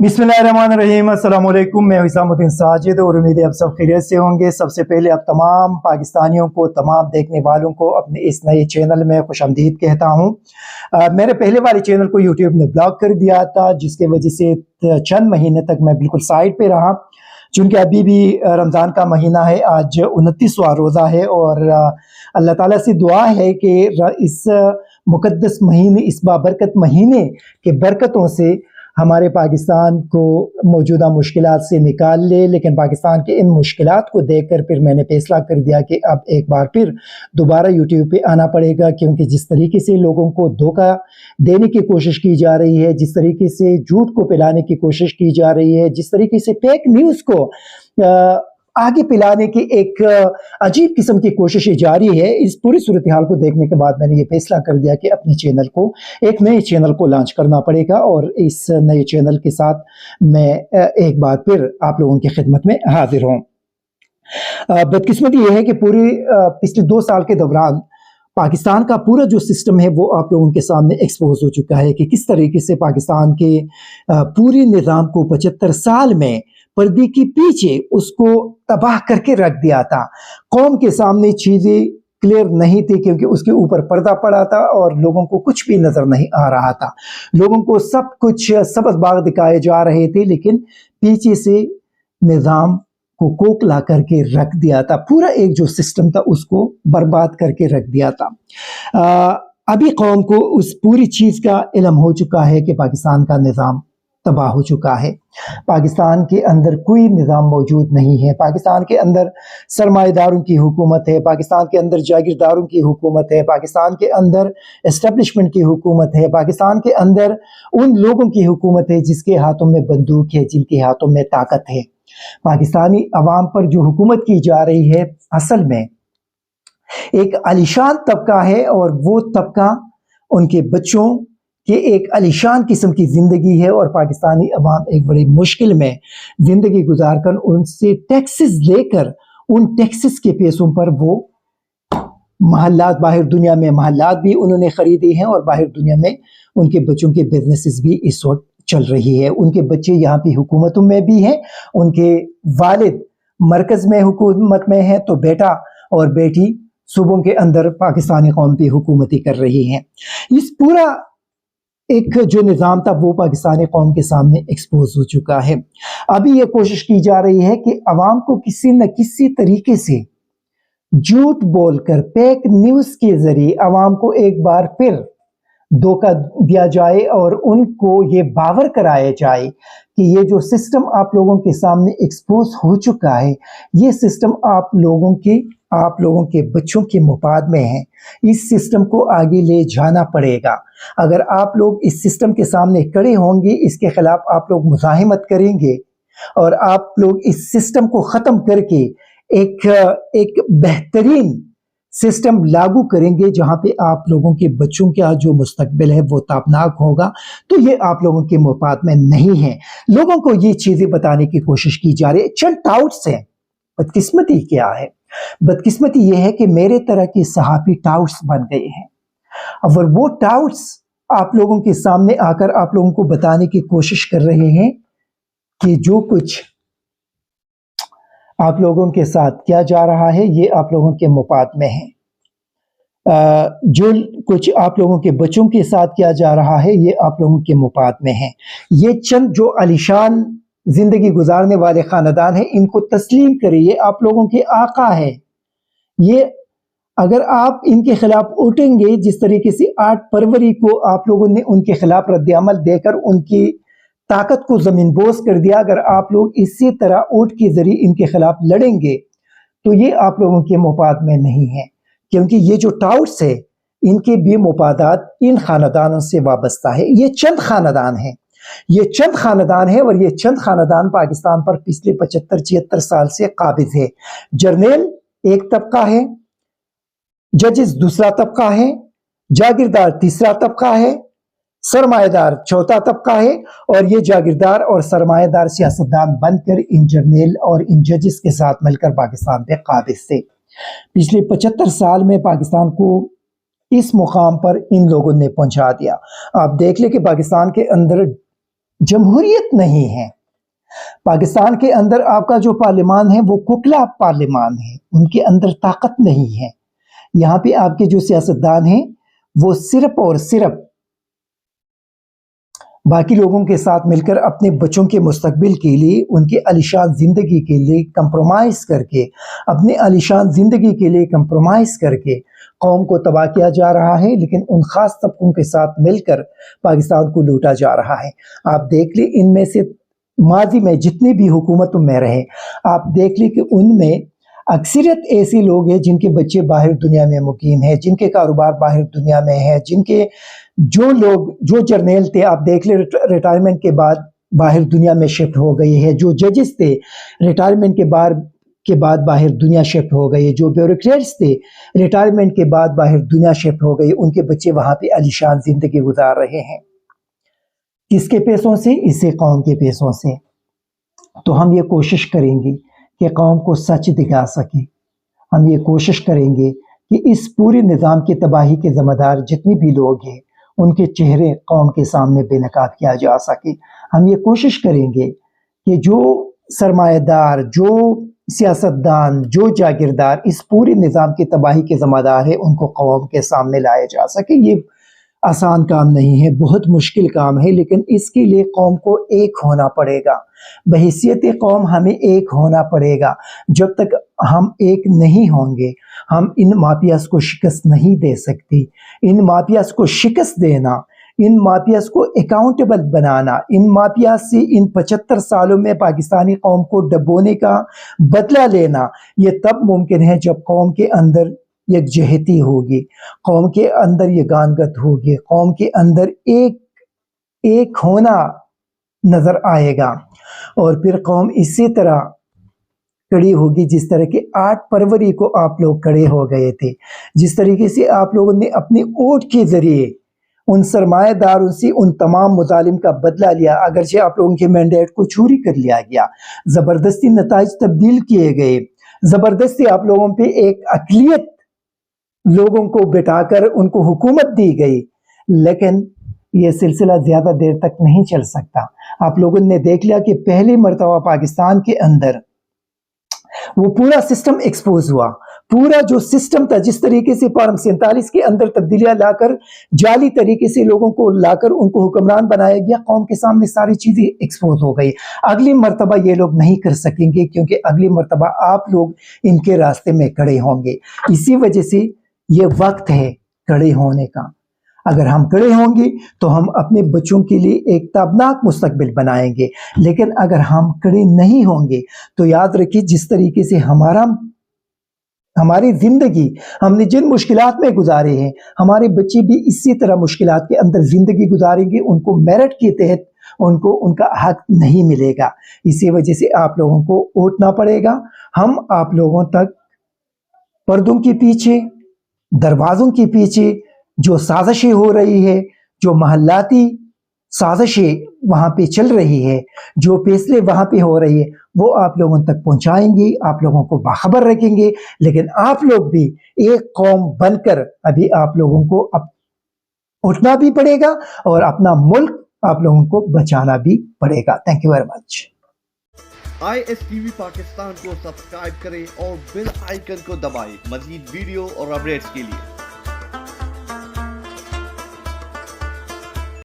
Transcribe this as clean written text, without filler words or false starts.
बिस्मिल्लाहिर्रहमानिर्रहीम। अस्सलाम वालेकुम। मैं हिसामुद्दीन साजिद और उम्मीद है आप सब खैरियत से होंगे। सबसे पहले आप तमाम पाकिस्तानियों को, तमाम देखने वालों को अपने इस नए चैनल में खुशामदीद कहता हूँ। मेरे पहले वाले चैनल को यूट्यूब ने ब्लॉक कर दिया था, जिसके वजह से चंद महीने तक मैं बिल्कुल साइड पे रहा। चूँकि अभी भी रमज़ान का महीना है, आज 29वां रोज़ा है और अल्लाह ताला से दुआ है कि इस मुक़द्दस महीने, इस बाबरकत महीने के बरकतों से हमारे पाकिस्तान को मौजूदा मुश्किलात से निकाल ले। लेकिन पाकिस्तान के इन मुश्किलात को देखकर फिर मैंने फैसला कर दिया कि अब एक बार फिर दोबारा यूट्यूब पे आना पड़ेगा, क्योंकि जिस तरीके से लोगों को धोखा देने की कोशिश की जा रही है, जिस तरीके से झूठ को फैलाने की कोशिश की जा रही है, जिस तरीके से फेक न्यूज़ को आगे पिलाने की एक अजीब किस्म की कोशिश जारी है, इस पूरी सूरत हाल को देखने के बाद मैंने ये फैसला कर दिया कि अपने चैनल को, एक नए चैनल को लॉन्च करना पड़ेगा। और इस नए चैनल के साथ मैं एक बार फिर आप लोगों की खिदमत में हाजिर हूँ। बदकिस्मती ये है कि पूरी पिछले 2 साल के दौरान पाकिस्तान का पूरा जो सिस्टम है वो आप लोगों के सामने एक्सपोज हो चुका है कि किस तरीके से पाकिस्तान के पूरे निज़ाम को 75 साल में पर्दे के पीछे उसको तबाह करके रख दिया था। कौम के सामने चीज़ें क्लियर नहीं थी, क्योंकि उसके ऊपर पर्दा पड़ा था और लोगों को कुछ भी नज़र नहीं आ रहा था। लोगों को सब कुछ सबज बाग दिखाए जा रहे थे, लेकिन पीछे से निज़ाम को कोकला करके रख दिया था। पूरा एक जो सिस्टम था उसको बर्बाद करके रख दिया था। अभी कौम को उस पूरी चीज़ का इल्म हो चुका है कि पाकिस्तान का निज़ाम तबाह हो चुका है। पाकिस्तान के अंदर कोई निज़ाम मौजूद नहीं है। पाकिस्तान के अंदर सरमाएदारों की हुकूमत है, पाकिस्तान के अंदर जागीरदारों की हुकूमत है, पाकिस्तान के अंदर एस्टेब्लिशमेंट की हुकूमत है, पाकिस्तान के अंदर उन लोगों की हुकूमत है जिसके हाथों में बंदूक है, जिनके हाथों में ताकत है। पाकिस्तानी अवाम पर जो हुकूमत की जा रही है, असल में एक आलीशान तबका है, और वो तबका उनके बच्चों कि एक आलीशान किस्म की ज़िंदगी है, और पाकिस्तानी अवाम एक बड़ी मुश्किल में ज़िंदगी गुजार कर उनसे टैक्सेस लेकर उन टैक्सेस के पैसों पर वो महल्लात, बाहर दुनिया में महल्लात भी उन्होंने ख़रीदे हैं, और बाहर दुनिया में उनके बच्चों के बिजनेसेस भी इस वक्त चल रही है। उनके बच्चे यहाँ की हुकूमतों में भी हैं, उनके वालिद मरकज़ में हुकूमत में हैं, तो बेटा और बेटी सूबों के अंदर पाकिस्तानी कौम की हुकूमती कर रही हैं। इस पूरा एक जो निज़ाम था वो पाकिस्तानी कौम के सामने एक्सपोज हो चुका है। अभी ये कोशिश की जा रही है कि अवाम को किसी न किसी तरीके से झूठ बोलकर, फेक न्यूज़ के ज़रिए अवाम को एक बार फिर धोखा दिया जाए, और उनको ये बावर कराया जाए कि ये जो सिस्टम आप लोगों के सामने एक्सपोज हो चुका है, ये सिस्टम आप लोगों के बच्चों के मुफाद में है। इस सिस्टम को आगे ले जाना पड़ेगा। अगर आप लोग इस सिस्टम के सामने खड़े होंगे, इसके खिलाफ आप लोग मुज़ाहिमत करेंगे, और आप लोग इस सिस्टम को ख़त्म करके एक बेहतरीन सिस्टम लागू करेंगे, जहाँ पे आप लोगों के बच्चों का जो मुस्तकबिल है वो ताबनाक होगा, तो ये आप लोगों के मुफाद में नहीं है। लोगों को ये चीज़ें बताने की कोशिश की जा रही है। चंद टाउट्स हैं। बदकिस्मती क्या है? बदकिस्मती ये है कि मेरे तरह के सहाफ़ी टाउट्स बन गए हैं, और वो टाउट्स आप लोगों के सामने आकर आप लोगों को बताने की कोशिश कर रहे हैं कि जो कुछ आप लोगों के साथ किया जा रहा है ये आप लोगों के मुफाद में है। जो कुछ आप लोगों के बच्चों के साथ किया जा रहा है ये आप लोगों के मुफाद में है। ये चंद जो आलीशान जिंदगी गुजारने वाले खानदान हैं, इनको तस्लीम करिए, आप लोगों के आका है ये। अगर आप इनके खिलाफ उठेंगे, जिस तरीके से 8 फरवरी को आप लोगों ने उनके खिलाफ रद्द-ए-अमल देकर उनकी ताकत को ज़मीन-बोस कर दिया, अगर आप लोग इसी तरह ऊँट के ज़रिए इनके खिलाफ लड़ेंगे तो ये आप लोगों के मुफाद में नहीं है, क्योंकि ये जो टाउट्स है इनके भी मुफादात इन खानदानों से वाबस्ता है। ये चंद खानदान हैं, ये चंद खानदान है, और ये चंद खानदान पाकिस्तान पर पिछले 75-76 साल से काबिज है। जर्नैल एक तबका है, जजेस दूसरा तबका है, जागीरदार तीसरा तबका है, सरमाएदार चौथा तबका है, और ये जागीरदार और सरमाएदार सियासतदान बनकर इन जर्नैल और इन जजेस के साथ मिलकर पाकिस्तान पे काबिज थे। पिछले 75 साल में पाकिस्तान को इस मुकाम पर इन लोगों ने पहुंचा दिया। आप देख ले कि पाकिस्तान के अंदर جمہوریت نہیں ہے۔ پاکستان کے اندر آپ کا جو پارلیمان ہے وہ کھوکھلا پارلیمان ہے، ان کے اندر طاقت نہیں ہے۔ یہاں پہ آپ کے جو سیاستدان ہیں وہ صرف اور صرف باقی لوگوں کے ساتھ مل کر اپنے بچوں کے مستقبل کے لیے، ان کے عالیشان زندگی کے لیے کمپرومائز کر کے، اپنے عالیشان زندگی کے لیے کمپرومائز کر کے قوم کو تباہ کیا جا رہا ہے، لیکن ان خاص طبقوں کے ساتھ مل کر پاکستان کو لوٹا جا رہا ہے۔ آپ دیکھ لیں ان میں سے ماضی میں جتنی بھی حکومتوں میں رہے، آپ دیکھ لیں کہ ان میں اکثریت ایسے لوگ ہیں جن کے بچے باہر دنیا میں مقیم ہیں، جن کے کاروبار باہر دنیا میں ہے، جن کے جو جرنیل تھے آپ دیکھ لیں ریٹائرمنٹ کے بعد باہر دنیا میں شفٹ ہو گئے ہیں، جو ججز تھے ریٹائرمنٹ کے بعد باہر دنیا شفٹ ہو گئے، جو بیوروکریٹس تھے ریٹائرمنٹ کے بعد باہر دنیا شفٹ ہو گئے، ان کے بچے وہاں پہ عالیشان زندگی گزار رہے ہیں۔ کس کے پیسوں سے؟ اسے قوم کے پیسوں سے۔ تو ہم یہ کوشش کریں گے کہ قوم کو سچ دکھا سکیں، ہم یہ کوشش کریں گے کہ اس پورے نظام کی تباہی کے ذمہ دار جتنے بھی لوگ ہیں ان کے چہرے قوم کے سامنے بے نقاب کیا جا سکے۔ ہم یہ کوشش کریں گے کہ جو سرمایہ دار، جو سیاستدان، جو جاگیردار اس پورے نظام کی تباہی کے ذمہ دار ہیں ان کو قوم کے سامنے لایا جا سکے۔ یہ آسان کام نہیں ہے، بہت مشکل کام ہے، لیکن اس کے لیے قوم کو ایک ہونا پڑے گا۔ بحیثیت قوم ہمیں ایک ہونا پڑے گا۔ جب تک ہم ایک نہیں ہوں گے ہم ان مافیاز کو شکست نہیں دے سکتی۔ ان مافیاز کو شکست دینا، ان مافیاز کو اکاؤنٹیبل بنانا، ان مافیاز سے ان 75 سالوں میں پاکستانی قوم کو ڈبونے کا بدلہ لینا، یہ تب ممکن ہے جب قوم کے اندر یکجہتی ہوگی، قوم کے اندر یگانگت ہوگی، قوم کے اندر ایک ہونا نظر آئے گا، اور پھر قوم اسی طرح کڑی ہوگی جس طرح کہ 8 فروری کو آپ لوگ کھڑے ہو گئے تھے، جس طریقے سے آپ لوگوں نے اپنی ووٹ کے ذریعے ان سرمایہ داروں سے ان تمام مظالم کا بدلہ لیا۔ اگرچہ آپ لوگوں کے مینڈیٹ کو چوری کر لیا گیا، زبردستی نتائج تبدیل کیے گئے، زبردستی آپ لوگوں پہ ایک اقلیت لوگوں کو بٹھا کر ان کو حکومت دی گئی، لیکن یہ سلسلہ زیادہ دیر تک نہیں چل سکتا۔ آپ لوگوں نے دیکھ لیا کہ پہلی مرتبہ پاکستان کے اندر وہ پورا سسٹم ایکسپوز ہوا، پورا جو سسٹم تھا، جس طریقے سے فارم 47 کے اندر تبدیلیاں لا کر جعلی طریقے سے لوگوں کو لا کر ان کو حکمران بنایا گیا، قوم کے سامنے ساری چیزیں ایکسپوز ہو گئی۔ اگلی مرتبہ یہ لوگ نہیں کر سکیں گے، کیونکہ اگلی مرتبہ آپ لوگ ان کے راستے میں کھڑے ہوں گے۔ اسی وجہ سے یہ وقت ہے کھڑے ہونے کا۔ اگر ہم کھڑے ہوں گے تو ہم اپنے بچوں کے لیے ایک تابناک مستقبل بنائیں گے، لیکن اگر ہم کھڑے نہیں ہوں گے تو یاد رکھیے جس طریقے سے ہماری زندگی ہم نے جن مشکلات میں گزارے ہیں، ہمارے بچے بھی اسی طرح مشکلات کے اندر زندگی گزاریں گے، ان کو میرٹ کے تحت ان کو ان کا حق نہیں ملے گا۔ اسی وجہ سے آپ لوگوں کو اٹھنا پڑے گا۔ ہم آپ لوگوں تک پردوں کے پیچھے، دروازوں کے پیچھے جو سازشیں ہو رہی ہے، جو محلاتی سازشیں وہاں پہ چل رہی ہے، جو فیصلے وہاں پہ ہو رہی ہے، وہ آپ لوگوں تک پہنچائیں گے، آپ لوگوں کو باخبر رکھیں گے۔ لیکن آپ لوگ بھی ایک قوم بن کر ابھی آپ لوگوں کو اٹھنا بھی پڑے گا اور اپنا ملک آپ لوگوں کو بچانا بھی پڑے گا۔ Thank you very much. ISTV Pakistan کو سبسکرائب کریں اور بیل آئیکن کو دبائیں مزید ویڈیو اور اپڈیٹس کے لیے۔